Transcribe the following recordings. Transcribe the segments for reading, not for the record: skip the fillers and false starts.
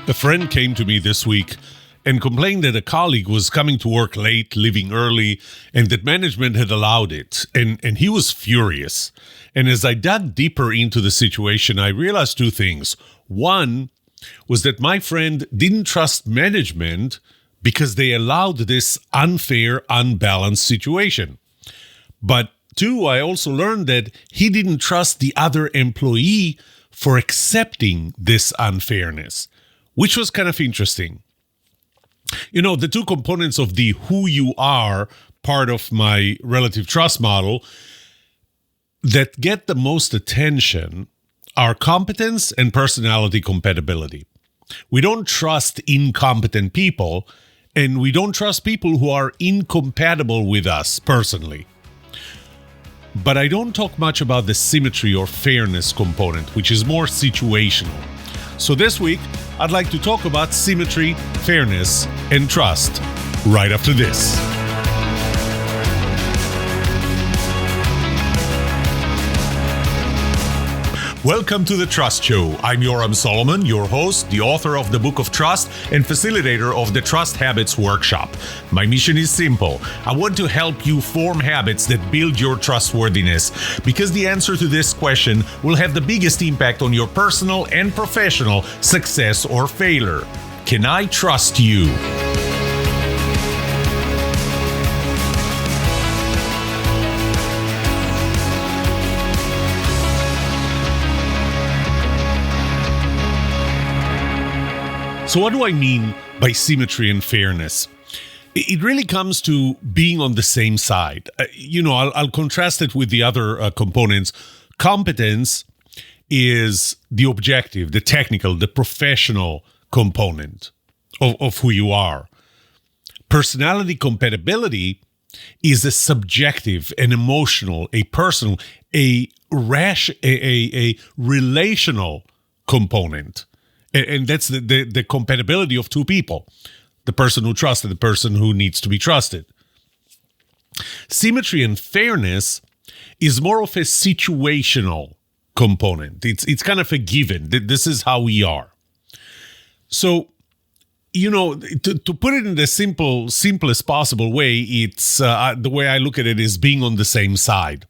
A friend came to me this week and complained that a colleague was coming to work late, leaving early, and that management had allowed it. And he was furious. And as I dug deeper into the situation, I realized two things. One was that my friend didn't trust management because they allowed this unfair, unbalanced situation. But two, I also learned that he didn't trust the other employee for accepting this unfairness, which was kind of interesting. You know, the two components of the who you are part of my relative trust model that get the most attention are competence and personality compatibility. We don't trust incompetent people, and we don't trust people who are incompatible with us personally. But I don't talk much about the symmetry or fairness component, which is more situational. So this week, I'd like to talk about symmetry, fairness, and trust right after this. Welcome to The Trust Show. I'm Yoram Solomon, your host, the author of the Book of Trust and facilitator of the Trust Habits Workshop. My mission is simple. I want to help you form habits that build your trustworthiness, because the answer to this question will have the biggest impact on your personal and professional success or failure. Can I trust you? So what do I mean by symmetry and fairness? It really comes to being on the same side. I'll contrast it with the other components. Competence is the objective, the technical, the professional component of who you are. Personality compatibility is a subjective, an emotional, a personal, a relational component. And that's the compatibility of two people, the person who trusts and the person who needs to be trusted. Symmetry and fairness is more of a situational component. It's kind of a given. This is how we are. So, to put it in the simplest possible way, it's the way I look at it is being on the same side.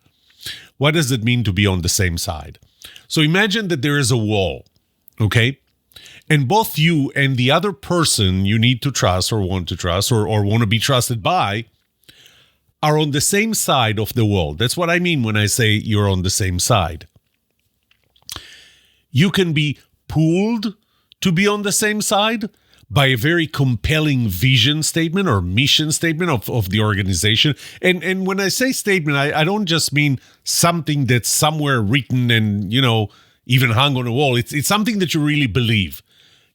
What does it mean to be on the same side? So imagine that there is a wall, okay? And both you and the other person you need to trust or want to trust or want to be trusted by are on the same side of the wall. That's what I mean when I say you're on the same side. You can be pulled to be on the same side by a very compelling vision statement or mission statement of the organization. And when I say statement, I don't just mean something that's somewhere written and, even hung on a wall. It's something that you really believe.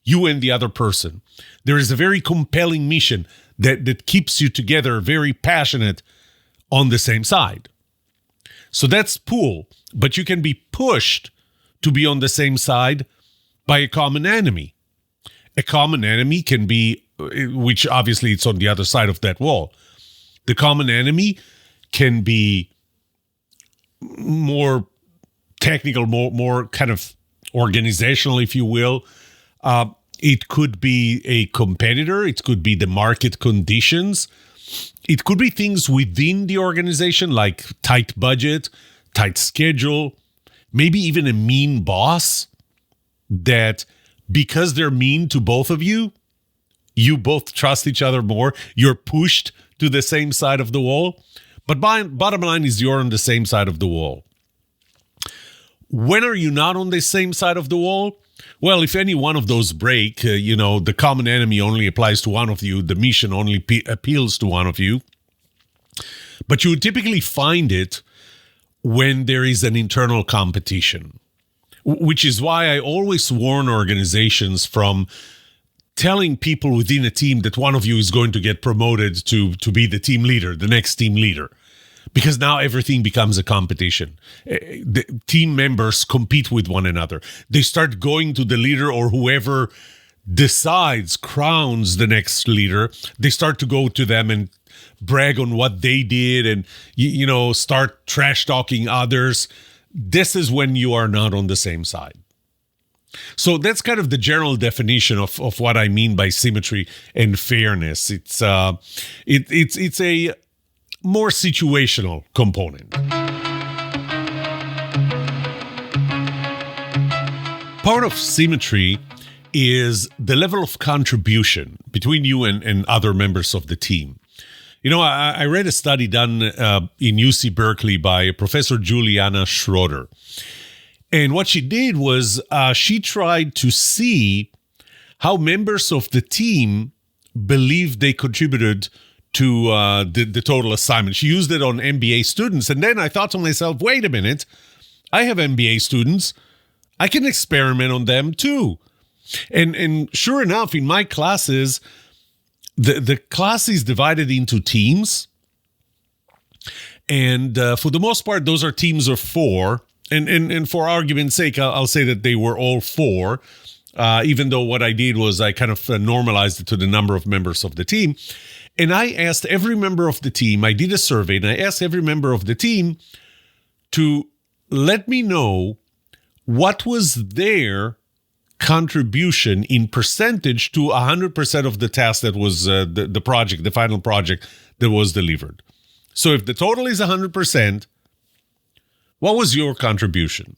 You and the other person. There is a very compelling mission that keeps you together, very passionate, on the same side. So that's pull. But you can be pushed to be on the same side by a common enemy. A common enemy can be, which obviously it's on the other side of that wall. The common enemy can be more technical, more kind of organizational, if you will. It could be a competitor. It could be the market conditions. It could be things within the organization, like tight budget, tight schedule, maybe even a mean boss that, because they're mean to both of you, you both trust each other more. You're pushed to the same side of the wall. But bottom line is you're on the same side of the wall. When are you not on the same side of the wall? Well, if any one of those break, the common enemy only applies to one of you. The mission only appeals to one of you. But you would typically find it when there is an internal competition, which is why I always warn organizations from telling people within a team that one of you is going to get promoted to be the team leader, the next team leader. Because now everything becomes a competition. The team members compete with one another. They start going to the leader or whoever crowns the next leader. They start to go to them and brag on what they did and, start trash talking others. This is when you are not on the same side. So that's kind of the general definition of what I mean by symmetry and fairness. It's a more situational component. Part of symmetry is the level of contribution between you and other members of the team. You know, I read a study done in UC Berkeley by Professor Juliana Schroeder. And what she did was she tried to see how members of the team believed they contributed to the total assignment. She used it on MBA students. And then I thought to myself, wait a minute, I have MBA students. I can experiment on them too. And sure enough, in my classes, the class is divided into teams. And for the most part, those are teams of 4. And for argument's sake, I'll say that they were all 4, even though what I did was I kind of normalized it to the number of members of the team. And I asked every member of the team, I did a survey, and I asked every member of the team to let me know what was their contribution in percentage to 100% of the task that was the project, the final project that was delivered. So if the total is 100%, what was your contribution?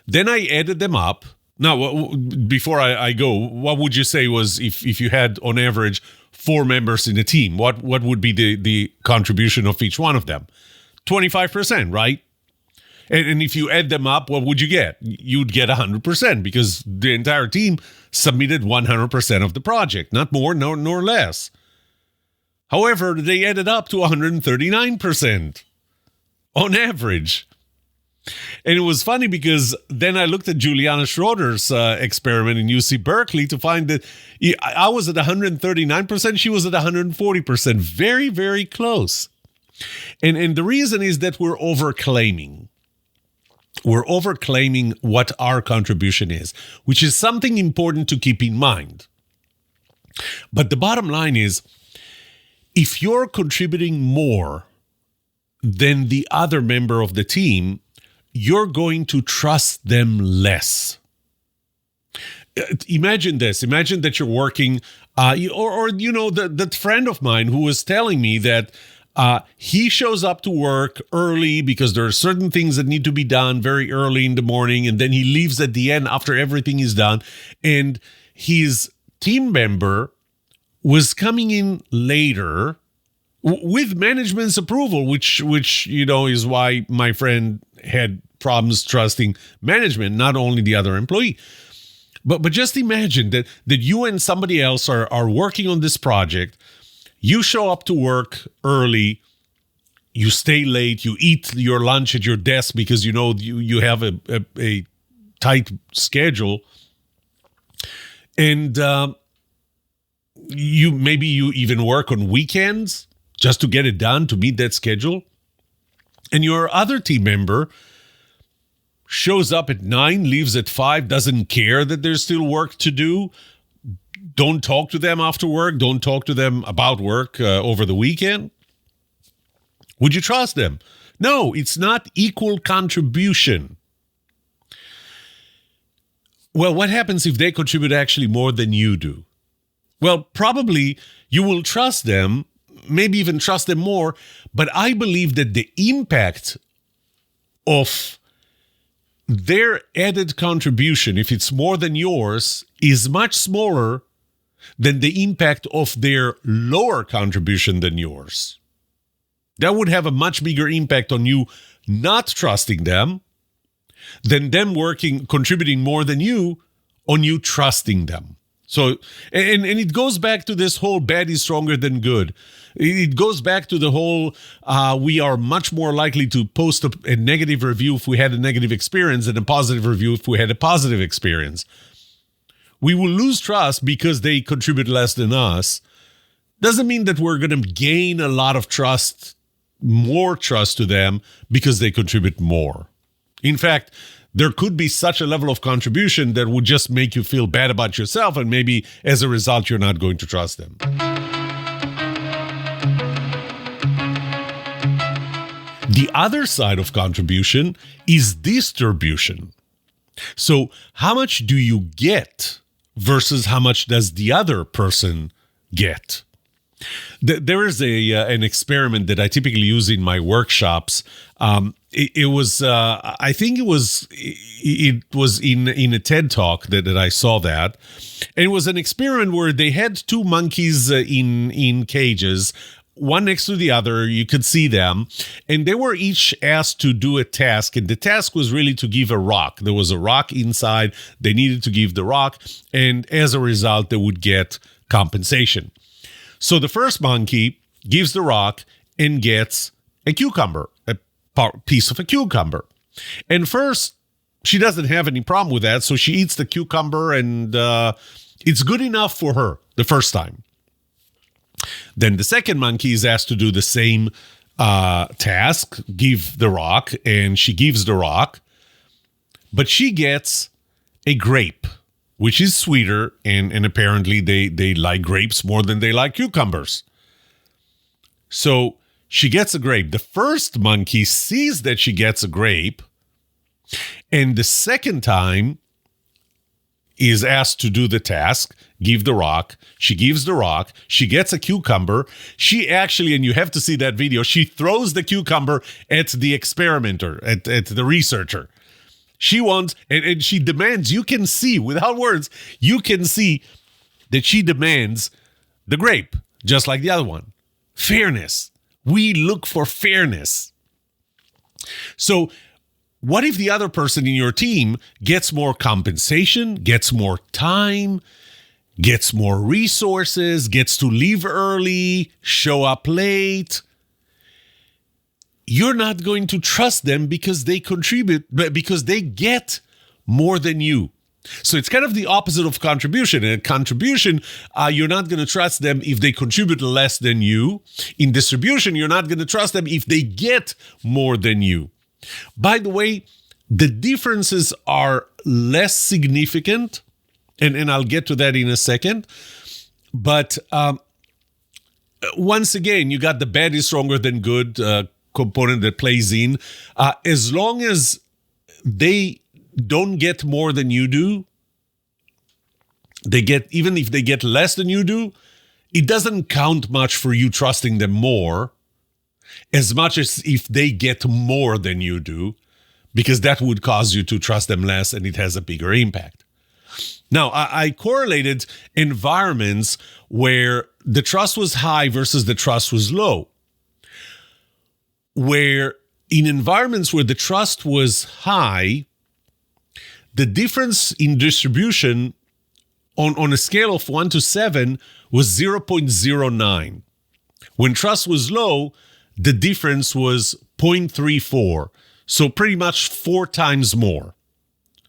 Then I added them up. Now, before I go, what would you say was if you had on average 4 members in a team, what would be the contribution of each one of them? 25%, right? And if you add them up, what would you get? You'd get 100% because the entire team submitted 100% of the project, not more nor less. However, they added up to 139% on average. And it was funny because then I looked at Juliana Schroeder's experiment in UC Berkeley to find that I was at 139%, she was at 140%. Very, very close. And the reason is that we're overclaiming. We're overclaiming what our contribution is, which is something important to keep in mind. But the bottom line is, if you're contributing more than the other member of the team, you're going to trust them less. Imagine this. Imagine that you're working, that friend of mine who was telling me that he shows up to work early because there are certain things that need to be done very early in the morning, and then he leaves at the end after everything is done. And his team member was coming in later with management's approval, which is why my friend had problems trusting management, not only the other employee. But just imagine that you and somebody else are working on this project. You show up to work early, you stay late, you eat your lunch at your desk because you have a tight schedule, and you even work on weekends just to get it done, to meet that schedule. And your other team member shows up at 9, leaves at 5, doesn't care that there's still work to do. Don't talk to them after work. Don't talk to them about work over the weekend. Would you trust them? No, it's not equal contribution. Well, what happens if they contribute actually more than you do? Well, probably you will trust them, maybe even trust them more, but I believe that the impact of their added contribution, if it's more than yours, is much smaller than the impact of their lower contribution than yours. That would have a much bigger impact on you not trusting them than them contributing more than you on you trusting them. So, and it goes back to this whole bad is stronger than good. It goes back to the whole, we are much more likely to post a negative review if we had a negative experience than a positive review if we had a positive experience. We will lose trust because they contribute less than us. Doesn't mean that we're going to gain a lot of trust, more trust to them because they contribute more. In fact, there could be such a level of contribution that would just make you feel bad about yourself, and maybe as a result, you're not going to trust them. The other side of contribution is distribution. So how much do you get versus how much does the other person get? There is an experiment that I typically use in my workshops. It was I think it was in a TED talk that I saw that. And it was an experiment where they had two monkeys in cages, one next to the other. You could see them, and they were each asked to do a task, and the task was really to give a rock. There was a rock inside. They needed to give the rock, and as a result, they would get compensation. So the first monkey gives the rock and gets a cucumber, a piece of a cucumber. And first, she doesn't have any problem with that, so she eats the cucumber, and it's good enough for her the first time. Then the second monkey is asked to do the same task, give the rock, and she gives the rock, but she gets a grape, which is sweeter, and apparently they like grapes more than they like cucumbers. So she gets a grape. The first monkey sees that she gets a grape, and the second time is asked to do the task, give the rock. She gives the rock. She gets a cucumber. She actually, and you have to see that video, she throws the cucumber at the experimenter, at the researcher. She wants, and she demands, you can see, without words, you can see that she demands the grape, just like the other one. Fairness. We look for fairness. So what if the other person in your team gets more compensation, gets more time, gets more resources, gets to leave early, show up late? You're not going to trust them because they contribute, because they get more than you. So it's kind of the opposite of contribution. In contribution, you're not going to trust them if they contribute less than you. In distribution, you're not going to trust them if they get more than you. By the way, the differences are less significant, and I'll get to that in a second. But once again, you got the bad is stronger than good component that plays in. As long as they don't get more than you do, even if they get less than you do, it doesn't count much for you trusting them more, as much as if they get more than you do, because that would cause you to trust them less, and it has a bigger impact. Now, I correlated environments where the trust was high versus the trust was low. Where in environments where the trust was high, the difference in distribution on a scale of 1 to 7 was 0.09. When trust was low, the difference was 0.34. So pretty much 4 times more.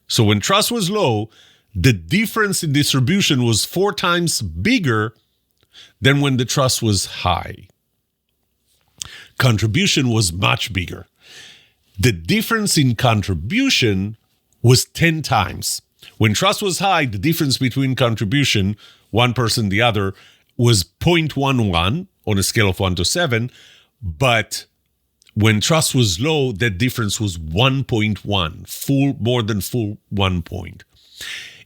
So when trust was low, the difference in distribution was 4 times bigger than when the trust was high. Contribution was much bigger. The difference in contribution was 10 times. When trust was high, the difference between contribution, one person, the other, was 0.11 on a scale of 1 to 7. But when trust was low, that difference was 1.1, more than full 1 point.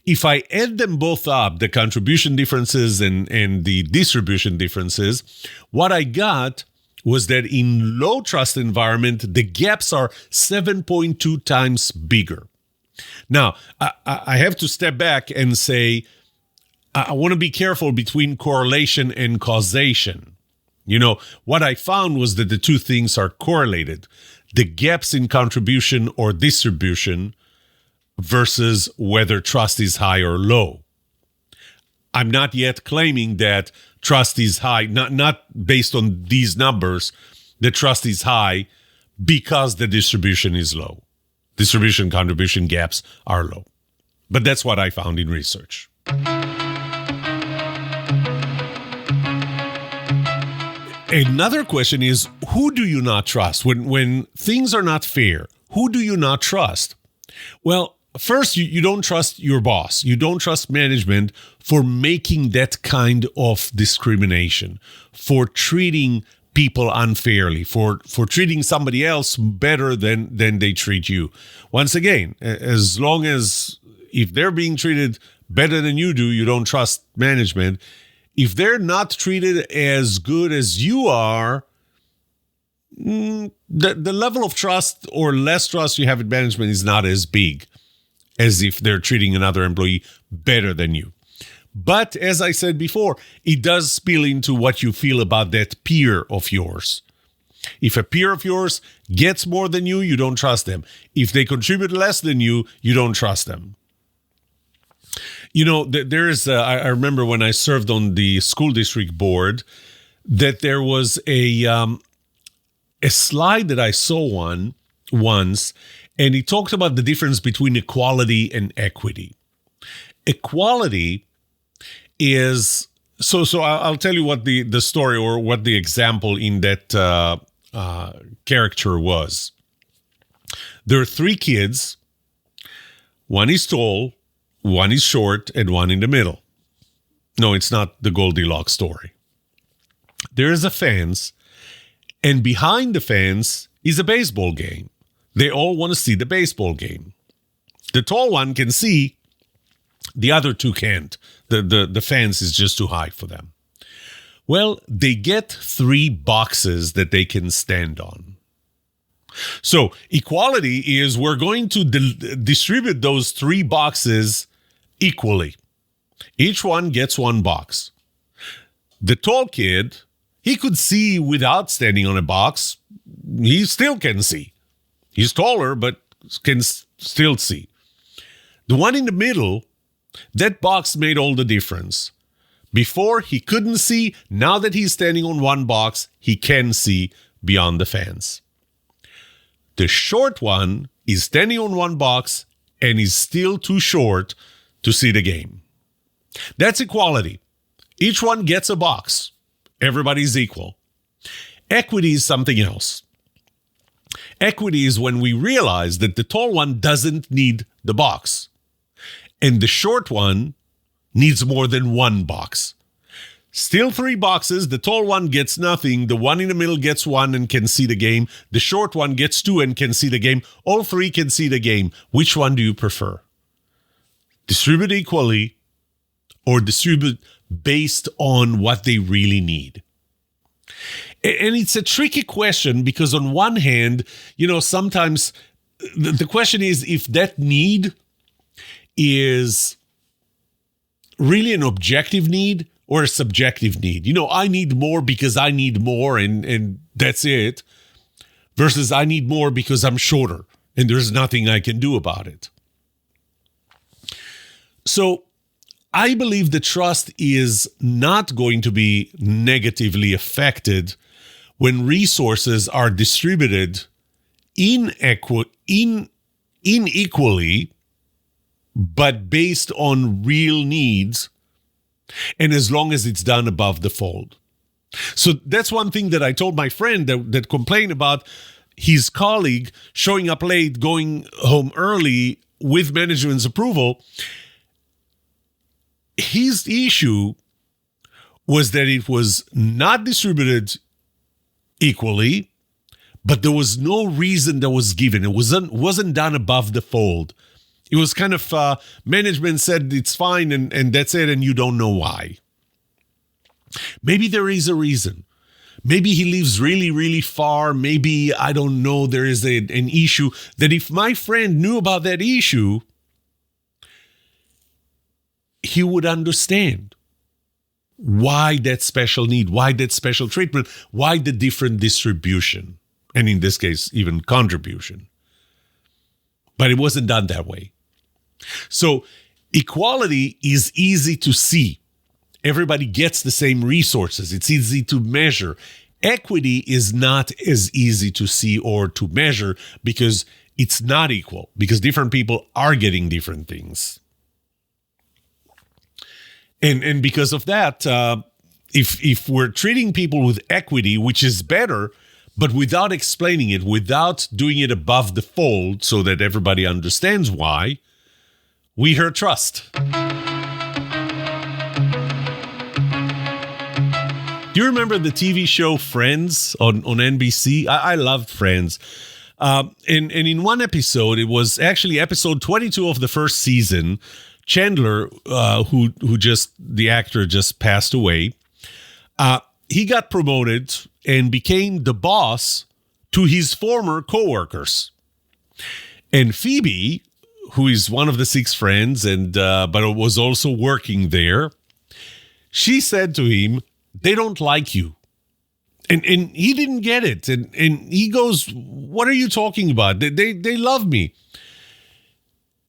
If I add them both up, the contribution differences and the distribution differences, what I got was that in low trust environment, the gaps are 7.2 times bigger. Now, I have to step back and say, I want to be careful between correlation and causation. You know, what I found was that the two things are correlated. The gaps in contribution or distribution versus whether trust is high or low. I'm not yet claiming that trust is high, not based on these numbers, the trust is high because the distribution is low. Distribution contribution gaps are low. But that's what I found in research. Another question is, who do you not trust? When things are not fair, who do you not trust? Well, first, you don't trust your boss. You don't trust management for making that kind of discrimination, for treating people unfairly, for treating somebody else better than they treat you. Once again, as long as if they're being treated better than you do, you don't trust management. If they're not treated as good as you are, the level of trust or less trust you have in management is not as big as if they're treating another employee better than you. But as I said before, it does spill into what you feel about that peer of yours. If a peer of yours gets more than you don't trust them. If they contribute less than you don't trust them. You know, I remember when I served on the school district board that there was a slide that I saw once, and he talked about the difference between equality and equity. Equality is, so I'll tell you what the story or what the example in that character was. There are 3 kids. One is tall, one is short, and one in the middle. No, it's not the Goldilocks story. There is a fence, and behind the fence is a baseball game. They all want to see the baseball game. The tall one can see, the other 2 can't. The fence is just too high for them. Well, they get 3 boxes that they can stand on. So equality is we're going to distribute those 3 boxes equally. Each one gets 1 box. The tall kid, he could see without standing on a box. He still can see. He's taller, but can still see. The one in the middle, that box made all the difference. Before, he couldn't see. Now that he's standing on 1 box, he can see beyond the fence. The short one is standing on 1 box and is still too short to see the game. That's equality. Each one gets a box. Everybody's equal. Equity is something else. Equity is when we realize that the tall one doesn't need the box, and the short one needs more than 1 box. Still 3 boxes. The tall one gets nothing. The one in the middle gets 1 and can see the game. The short one gets 2 and can see the game. All 3 can see the game. Which one do you prefer? Distribute equally or distribute based on what they really need? And it's a tricky question because on one hand, you know, sometimes the question is if that need is really an objective need or a subjective need. You know, I need more because I need more and that's it. Versus I need more because I'm shorter and there's nothing I can do about it. So I believe the trust is not going to be negatively affected when resources are distributed inequally, but based on real needs, and as long as it's done above the fold. So that's one thing that I told my friend that complained about his colleague showing up late, going home early with management's approval. His issue was that it was not distributed equally, but there was no reason that was given. It wasn't done above the fold. It was kind of management said it's fine and that's it, and you don't know why. Maybe there is a reason. Maybe he lives really, really far. Maybe, I don't know, there is an issue that if my friend knew about that issue, he would understand why that special need, why that special treatment, why the different distribution, and in this case, even contribution. But it wasn't done that way. So equality is easy to see. Everybody gets the same resources. It's easy to measure. Equity is not as easy to see or to measure because it's not equal, because different people are getting different things. And because of that, if we're treating people with equity, which is better, but without explaining it, without doing it above the fold so that everybody understands why, we hurt trust. Do you remember the TV show Friends on NBC? I loved Friends. And in one episode, it was actually episode 22 of the first season, Chandler, the actor just passed away. He got promoted and became the boss to his former coworkers. And Phoebe, who is one of the 6 friends, but was also working there, she said to him, "They don't like you." And he didn't get it. And he goes, "What are you talking about? They love me."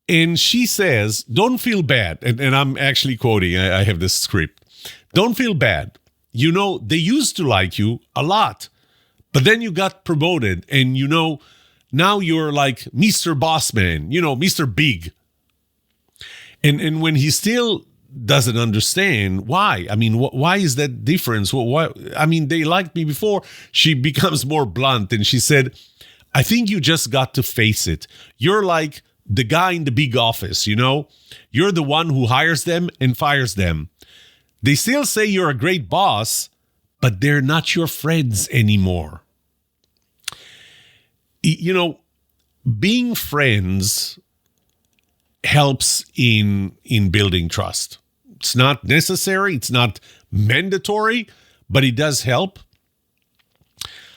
And she says, "Don't feel bad." And I'm actually quoting, I have this script. "Don't feel bad. You know, they used to like you a lot. But then you got promoted and, you know, now you're like Mr. Bossman, you know, Mr. Big." And when he still doesn't understand why, I mean, why is that difference? Why? I mean, they liked me before. She becomes more blunt and she said, "I think you just got to face it. You're like the guy in the big office, you know? You're the one who hires them and fires them. They still say you're a great boss, but they're not your friends anymore." You know, being friends helps in building trust. It's not necessary, it's not mandatory, but it does help.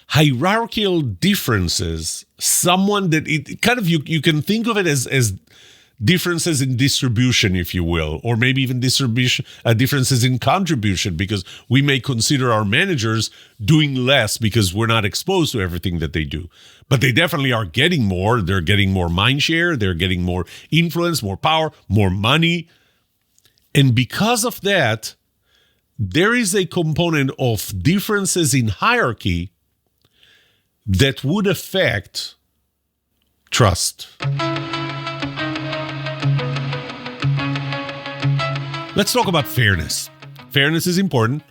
Hierarchical differences, someone that it kind of you can think of it as differences in distribution, if you will, or maybe even differences in contribution, because we may consider our managers doing less because we're not exposed to everything that they do. But they definitely are getting more. They're getting more mind share. They're getting more influence, more power, more money. And because of that, there is a component of differences in hierarchy that would affect trust. Let's talk about fairness. Fairness is important.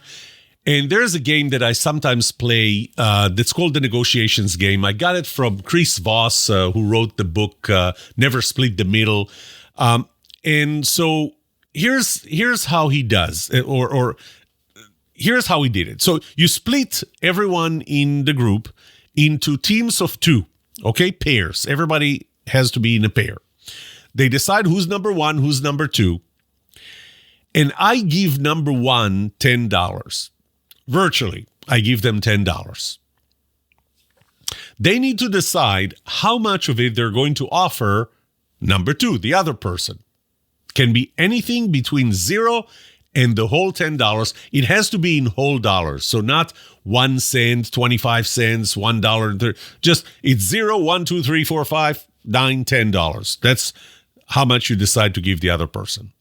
And there's a game that I sometimes play that's called the negotiations game. I got it from Chris Voss, who wrote the book Never Split the Middle. And so here's how he does, or here's how he did it. So you split everyone in the group into teams of 2, okay? Pairs. Everybody has to be in a pair. They decide who's number 1, who's number 2. And I give number 1 $10. Virtually, I give them $10. They need to decide how much of it they're going to offer number 2, the other person. Can be anything between 0 and the whole $10. It has to be in whole dollars. So not 1 cent, 25 cents, $1. Just it's 0, 1, 2, 3, 4, 5, 9, $10. That's how much you decide to give the other person.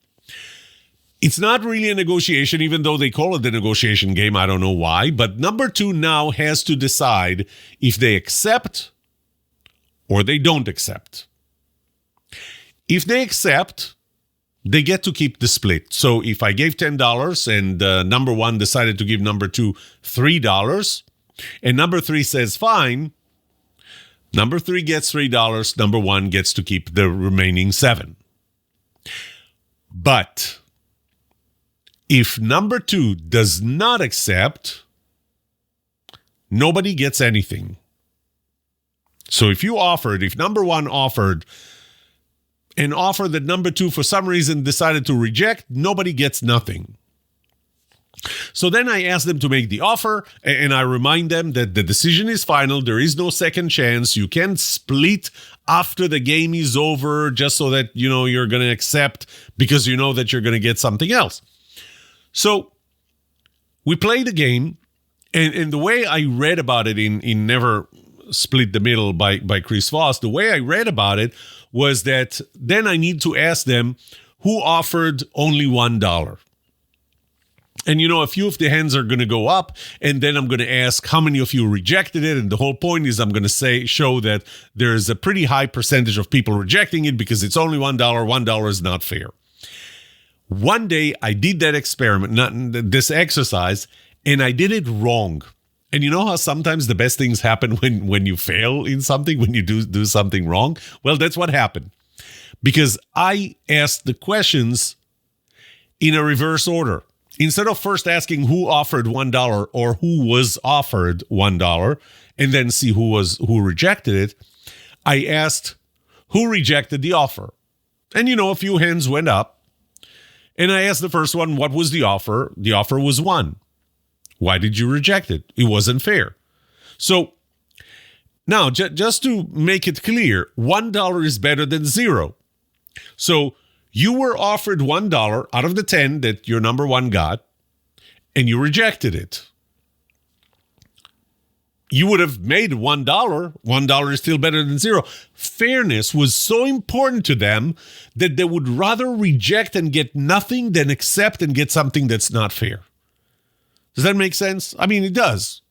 It's not really a negotiation, even though they call it the negotiation game. I don't know why. But number 2 now has to decide if they accept or they don't accept. If they accept, they get to keep the split. So if I gave $10 and number 1 decided to give number 2 $3, and number 3 says fine, number 3 gets $3, number 1 gets to keep the remaining $7. But if number 2 does not accept, nobody gets anything. So if number 1 offered an offer that number 2 for some reason decided to reject, nobody gets nothing. So then I ask them to make the offer, and I remind them that the decision is final. There is no second chance. You can't split after the game is over just so that you know you're going to accept because you know that you're going to get something else. So we play the game, and the way I read about it in Never Split the Middle by Chris Voss, the way I read about it was that then I need to ask them who offered only $1. And, you know, a few of the hands are going to go up, and then I'm going to ask how many of you rejected it. And the whole point is I'm going to show that there's a pretty high percentage of people rejecting it because it's only $1. $1 is not fair. One day I did that experiment, this exercise, and I did it wrong. And you know how sometimes the best things happen when you fail in something, when you do something wrong? Well, that's what happened. Because I asked the questions in a reverse order. instead of first asking who offered $1 or who was offered $1 and then see who rejected it, I asked who rejected the offer. And, a few hands went up. And I asked the first one, what was the offer? The offer was 1. Why did you reject it? It wasn't fair. So now, just to make it clear, $1 is better than 0. So you were offered $1 out of the 10 that your number one got, and you rejected it. You would have made $1. $1 is still better than 0. Fairness was so important to them that they would rather reject and get nothing than accept and get something that's not fair. Does that make sense? I mean, it does.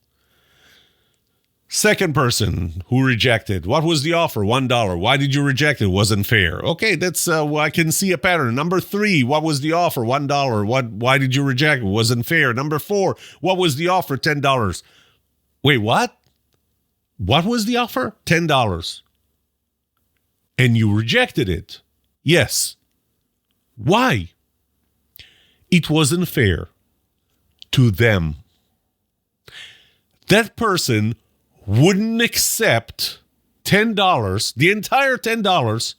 Second person who rejected. What was the offer? $1. Why did you reject it? It wasn't fair. Okay, that's I can see a pattern. Number 3, what was the offer? $1. Why did you reject it? It wasn't fair. Number 4, what was the offer? $10. Wait, what? What was the offer? $10. And you rejected it. Yes. Why? It wasn't fair to them. That person wouldn't accept $10, the entire $10,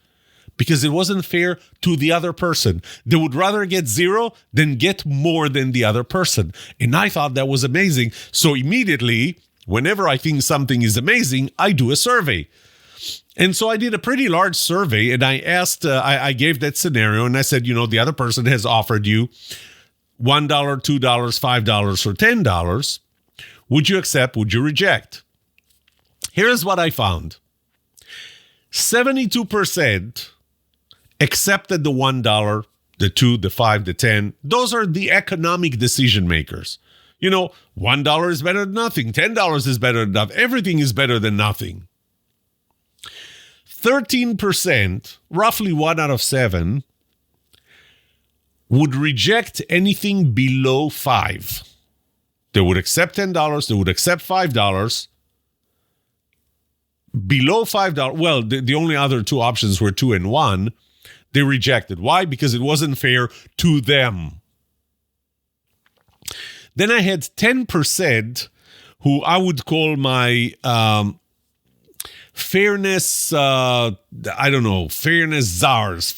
because it wasn't fair to the other person. They would rather get 0 than get more than the other person. And I thought that was amazing. So immediately, whenever I think something is amazing, I do a survey. And so I did a pretty large survey, and I asked, I gave that scenario, and I said, the other person has offered you $1, $2, $5, or $10. Would you accept? Would you reject? Here's what I found. 72% accepted the $1, the 2, the 5, the 10. Those are the economic decision makers. $1 is better than nothing. $10 is better than nothing. Everything is better than nothing. 13%, roughly 1 out of 7, would reject anything below 5. They would accept $10. They would accept $5. Below $5, well, the only other 2 options were 2 and 1. They rejected. Why? Because it wasn't fair to them. Then I had 10% who I would call my fairness, fairness czars,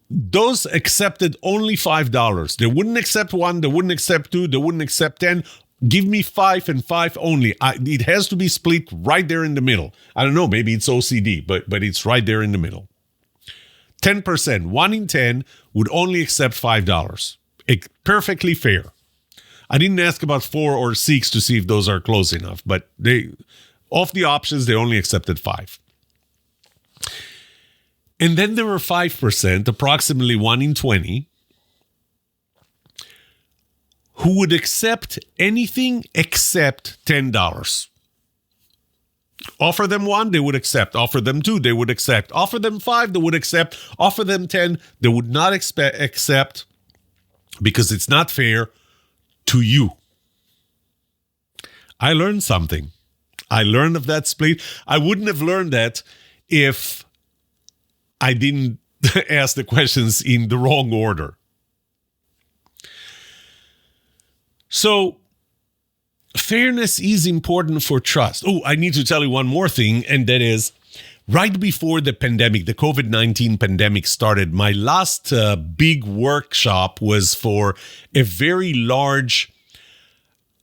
those accepted only $5. They wouldn't accept 1, they wouldn't accept 2, they wouldn't accept 10. Give me 5 and 5 only. It has to be split right there in the middle. I don't know, maybe it's OCD, but it's right there in the middle. 10%, 1 in 10 would only accept $5. Perfectly fair. I didn't ask about 4 or 6 to see if those are close enough, but of the options, they only accepted 5. And then there were 5%, approximately 1 in 20, who would accept anything except $10. Offer them 1, they would accept. Offer them 2, they would accept. Offer them 5, they would accept. Offer them 10, they would not accept because it's not fair to you. I learned something. I learned of that split. I wouldn't have learned that if I didn't ask the questions in the wrong order. So, fairness is important for trust. Oh, I need to tell you one more thing, and that is, right before the pandemic, the COVID-19 pandemic started, my last big workshop was for a very large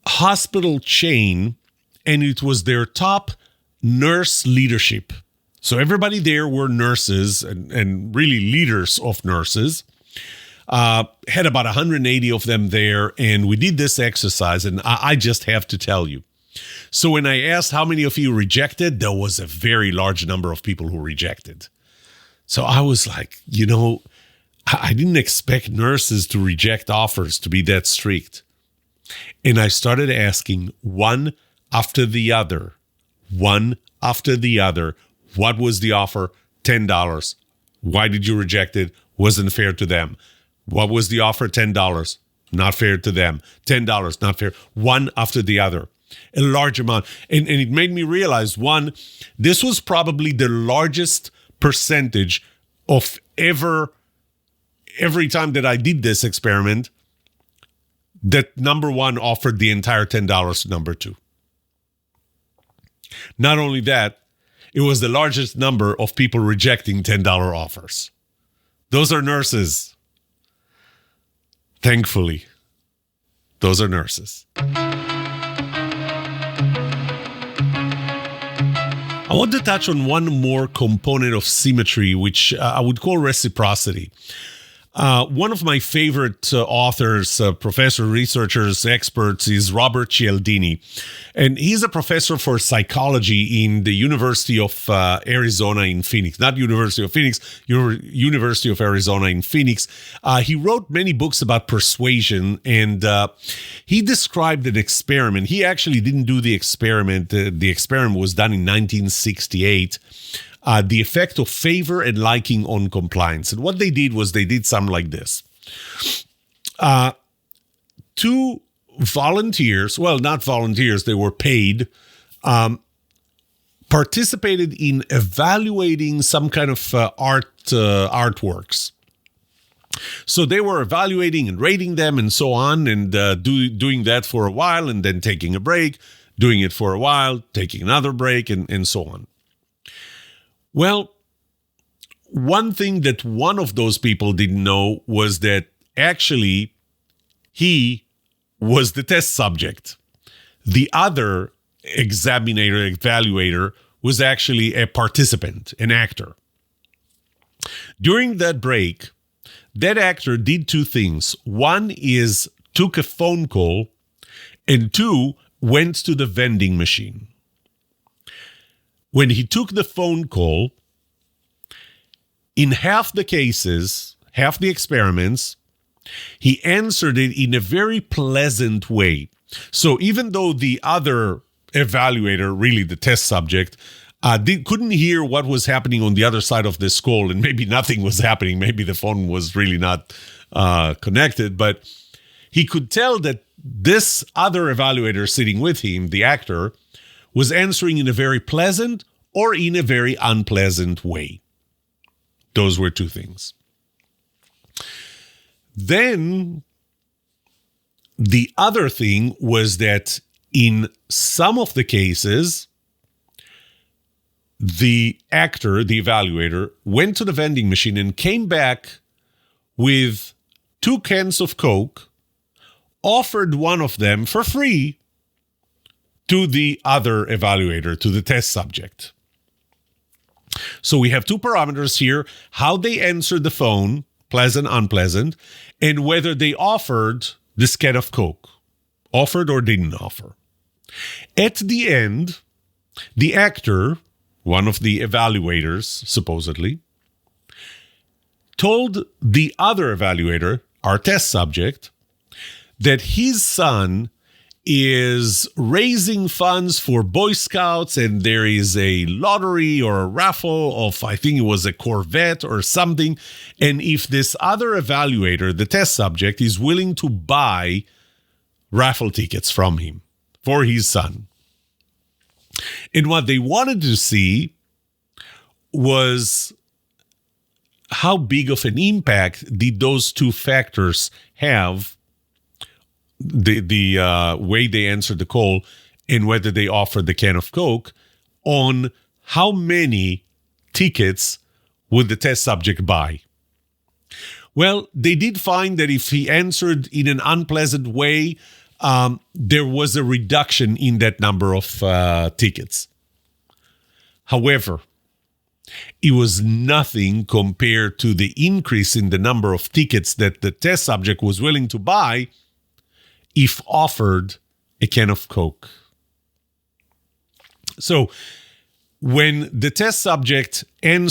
hospital chain, and it was their top nurse leadership. So everybody there were nurses and really leaders of nurses. Had about 180 of them there, and we did this exercise, and I just have to tell you. So when I asked how many of you rejected, there was a very large number of people who rejected. So I was like, I didn't expect nurses to reject offers, to be that strict. And I started asking one after the other. What was the offer? $10. Why did you reject it? Wasn't fair to them. What was the offer? $10. Not fair to them. $10. Not fair. One after the other. A large amount. And it made me realize, one, this was probably the largest percentage of ever every time that I did this experiment, that number one offered the entire $10 to number two. Not only that, it was the largest number of people rejecting $10 offers. Those are nurses. Thankfully, those are nurses. I want to touch on one more component of symmetry, which I would call reciprocity. One of my favorite authors, professors, researchers, experts is Robert Cialdini. And he's a professor for psychology in the University of Arizona in Phoenix. Not University of Phoenix, University of Arizona in Phoenix. He wrote many books about persuasion, and he described an experiment. He actually didn't do the experiment. The experiment was done in 1968. The effect of favor and liking on compliance. And what they did was they did something like this. Two volunteers, well, not volunteers, they were paid, participated in evaluating some kind of artworks. So they were evaluating and rating them and so on, and doing that for a while and then taking a break, doing it for a while, taking another break, and so on. Well, one thing that one of those people didn't know was that actually he was the test subject. The other evaluator was actually a participant, an actor. During that break, that actor did two things. One is took a phone call, and two, went to the vending machine. When he took the phone call, in half the cases, half the experiments, he answered it in a very pleasant way. So even though the other evaluator, really the test subject, couldn't hear what was happening on the other side of this call, and maybe nothing was happening, maybe the phone was really not connected, but he could tell that this other evaluator sitting with him, the actor, was answering in a very pleasant or in a very unpleasant way. Those were two things. Then the other thing was that in some of the cases, the actor, the evaluator, went to the vending machine and came back with 2 cans of Coke, offered one of them for free to the other evaluator, to the test subject. So we have two parameters here: how they answered the phone, pleasant, unpleasant, and whether they offered this can of Coke, offered or didn't offer. At the end, the actor, one of the evaluators, supposedly, told the other evaluator, our test subject, that his son is raising funds for Boy Scouts, and there is a lottery or a raffle of, I think it was a Corvette or something. And if this other evaluator, the test subject, is willing to buy raffle tickets from him for his son. And what they wanted to see was how big of an impact did those two factors have, the way they answered the call and whether they offered the can of Coke, on how many tickets would the test subject buy. Well, they did find that if he answered in an unpleasant way, there was a reduction in that number of tickets. However, it was nothing compared to the increase in the number of tickets that the test subject was willing to buy if offered a can of Coke. So when the test subject when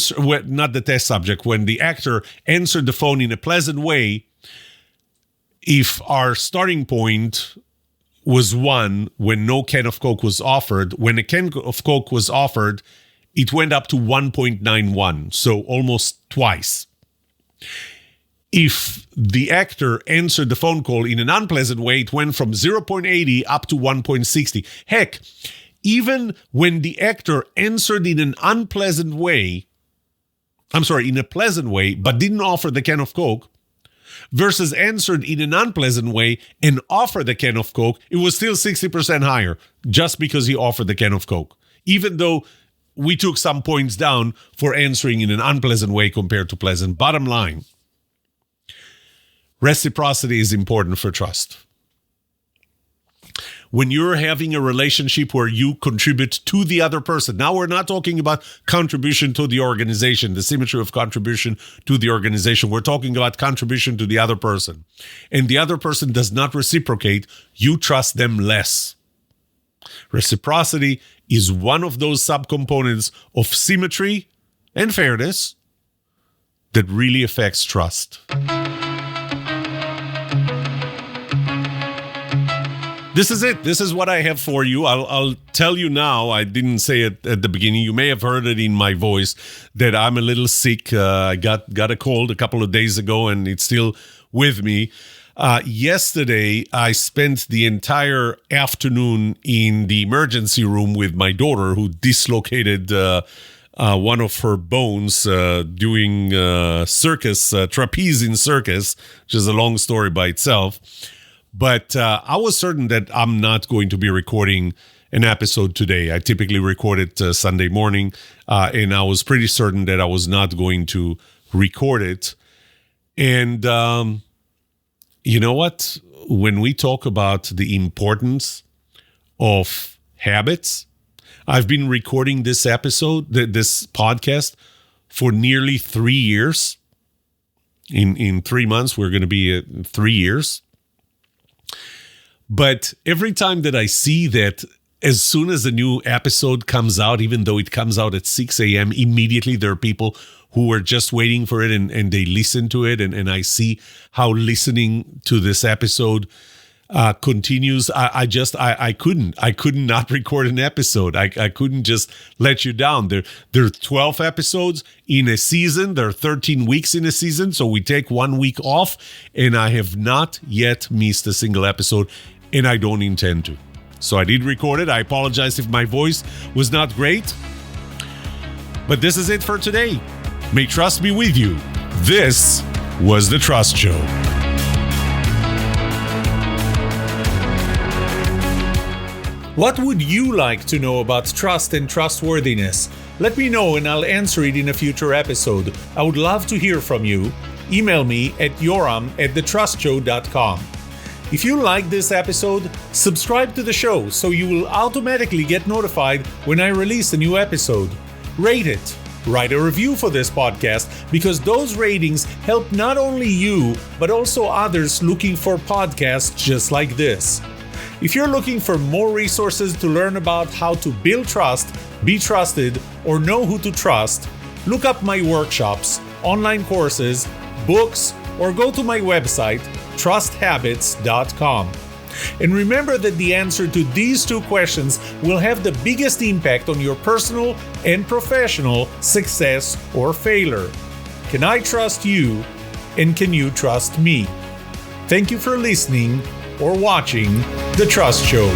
the actor answered the phone in a pleasant way, if our starting point was 1 when no can of Coke was offered, when a can of Coke was offered, it went up to 1.91, so almost twice. If the actor answered the phone call in an unpleasant way, it went from 0.80 up to 1.60. Heck, even when the actor answered in an in a pleasant way, but didn't offer the can of Coke, versus answered in an unpleasant way and offered a can of Coke, it was still 60% higher just because he offered the can of Coke, even though we took some points down for answering in an unpleasant way compared to pleasant. Bottom line, reciprocity is important for trust. When you're having a relationship where you contribute to the other person, now we're not talking about contribution to the organization, the symmetry of contribution to the organization. We're talking about contribution to the other person. And the other person does not reciprocate, you trust them less. Reciprocity is one of those subcomponents of symmetry and fairness that really affects trust. This is it. This is what I have for you. I'll tell you now. I didn't say it at the beginning. You may have heard it in my voice that I'm a little sick. I got a cold a couple of days ago, and it's still with me. Yesterday, I spent the entire afternoon in the emergency room with my daughter, who dislocated one of her bones doing circus, trapeze in circus, which is a long story by itself. But I was certain that I'm not going to be recording an episode today. I typically record it Sunday morning, and I was pretty certain that I was not going to record it. And you know what? When we talk about the importance of habits, I've been recording this podcast, for nearly 3 years. In 3 months, we're going to be at 3 years. But every time that I see that, as soon as a new episode comes out, even though it comes out at 6 a.m., immediately there are people who are just waiting for it and they listen to it. And I see how listening to this episode continues. I couldn't not record an episode. I couldn't just let you down. There are 12 episodes in a season. There are 13 weeks in a season. So we take 1 week off, and I have not yet missed a single episode, and I don't intend to. So I did record it. I apologize if my voice was not great. But this is it for today. May trust be with you. This was The Trust Show. What would you like to know about trust and trustworthiness? Let me know and I'll answer it in a future episode. I would love to hear from you. Email me at yoram@thetrustshow.com. If you like this episode, subscribe to the show so you will automatically get notified when I release a new episode. Rate it. Write a review for this podcast because those ratings help not only you, but also others looking for podcasts just like this. If you're looking for more resources to learn about how to build trust, be trusted, or know who to trust, look up my workshops, online courses, books, or go to my website, trusthabits.com. And remember that the answer to these two questions will have the biggest impact on your personal and professional success or failure. Can I trust you? And can you trust me? Thank you for listening or watching The Trust Show.